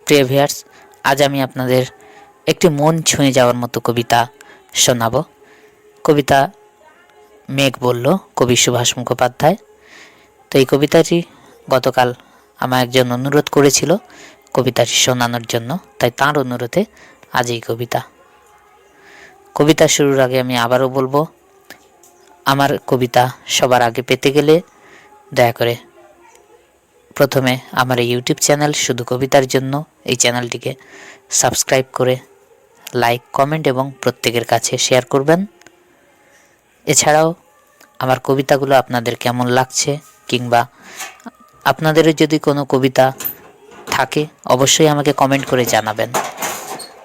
প্রিয় ভিউয়ার্স, আজ আমি আপনাদের একটি মন ছুঁয়ে যাওয়ার মতো কবিতা শোনাব। কবিতা মেঘ বলল, কবি সুভাষ মুখোপাধ্যায়। তো এই কবিতাটি গতকাল আমার একজন অনুরোধ করেছিল কবিতাটি শোনানোর জন্য, তাই তার অনুরোধে আজ এই কবিতা শুরুর আগে আমি আবারও বলবো, আমার কবিতা সবার আগে পেতে গেলে দয়া করে প্রথমে আমার এই ইউটিউব চ্যানেল শুধু কবিতার জন্য এই চ্যানেলটিকে সাবস্ক্রাইব করে লাইক, কমেন্ট এবং প্রত্যেকের কাছে শেয়ার করবেন। এছাড়াও আমার কবিতাগুলো আপনাদের কেমন লাগছে কিংবা আপনাদেরও যদি কোনো কবিতা থাকে অবশ্যই আমাকে কমেন্ট করে জানাবেন।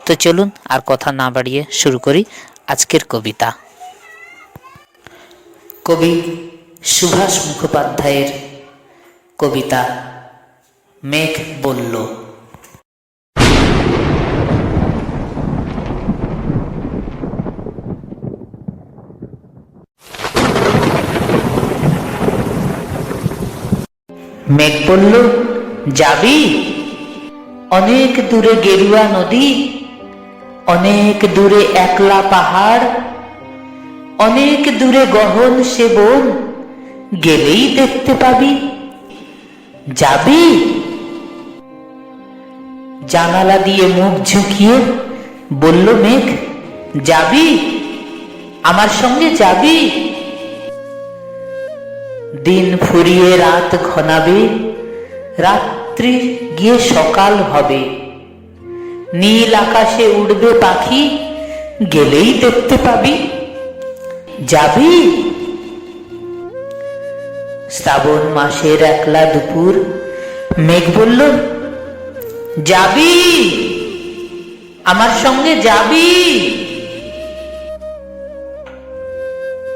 তো চলুন আর কথা না বাড়িয়ে শুরু করি আজকের কবিতা। কবি সুভাষ মুখোপাধ্যায়ের কবিতা মেঘ বলল। মেঘ বলল, যাবি? অনেক দূরে গেরুয়া নদী, অনেক দূরে একলা পাহাড়, অনেক দূরে গহন সে বন, গেলেই দেখতে পাবি। যাবি? জানালা দিয়ে মুখ ঝুঁকিয়ে বলল মেঘ, যাবি? আমার সঙ্গে যাবি? দিন ফুরিয়ে রাত ঘনাবে, রাত্রি গিয়ে সকাল হবে, নীল আকাশে উড়বে পাখি, গেলেই দেখতে পাবি। যাবি? শ্রাবণ মাসের একলা দুপুর, মেঘ বলল, যাবি? আমার সঙ্গে যাবি?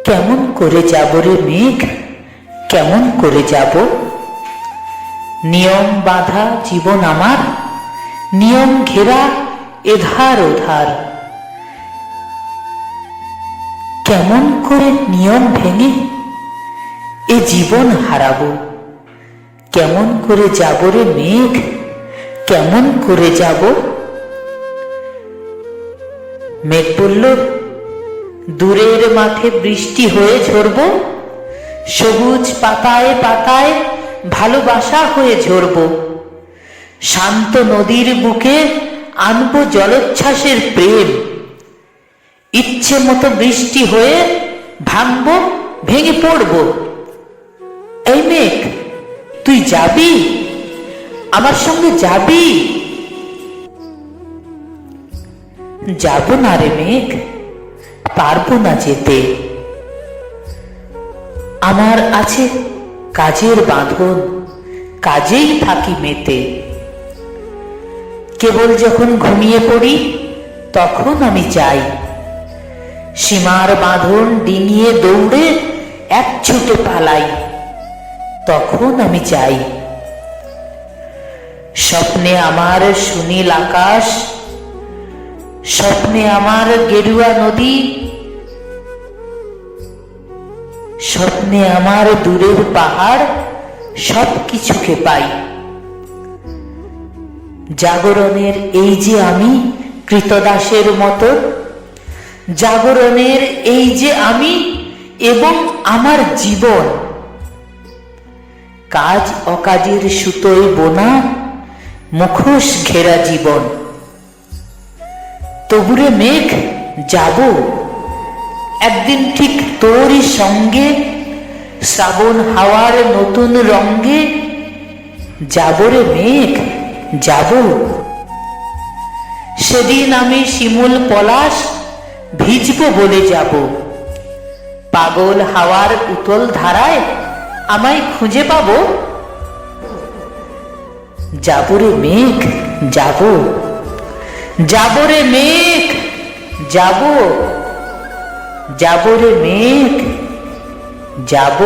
কেমন করে যাব রে মেঘ, কেমন করে যাব? নিয়ম বাঁধা জীবন আমার, নিয়ম ঘেরা এধার ওধার। কেমন করে নিয়ম ভেঙে এ জীবন হারাবো? কেমন করে যাব রে মেঘ, কেমন করে যাব? মেঘ বলল, দূরের মাঠে বৃষ্টি হয়ে ঝরব, সবুজ পাতায় পাতায় ভালোবাসা হয়ে ঝরব, শান্ত নদীর বুকে আনবো জলোচ্ছ্বাসের প্রেম, ইচ্ছে মতো বৃষ্টি হয়ে ভাঙবো, ভেঙে পড়বো। এই মেঘ, তুই যাবি? আমার সঙ্গে যাবি? যাব না রে মেঘ, পারবো না যেতে। আমার আছে কাজের বাঁধন, কাজেই থাকি মেতে। কেবল যখন ঘুমিয়ে পড়ি তখন আমি যাই, সীমার বাঁধন ডিঙিয়ে দৌড়ে এক ছুটে পালাই, তখন আমি যাই। স্বপ্নে আমার সুনীল আকাশ, স্বপ্নে আমার গেরুয়া নদী, স্বপ্নে আমার দূরের পাহাড়, সব কিছুকে পাই। জাগরণের এই যে আমি কৃতদাসের মতো, জাগরণের এই যে আমি এবং আমার জীবন, কাজ অকাজের সুতোয় বোনা মুখোশ ঘেরা জীবন। তবুরে মেঘ যাব একদিন ঠিক তোরই সঙ্গে, শ্রাবণ হাওয়ার নতুন রঙ্গে। যাব রে মেঘ, যাব। সেদিন আমি শিমুল পলাশ ভিজবো বলে যাব, পাগল হাওয়ার উতল ধারায় আমায় খুঁজে পাবো। যাব রে মেঘ, যাব। যাব রে মেঘ, যাব। যাব রে মেঘ, যাব।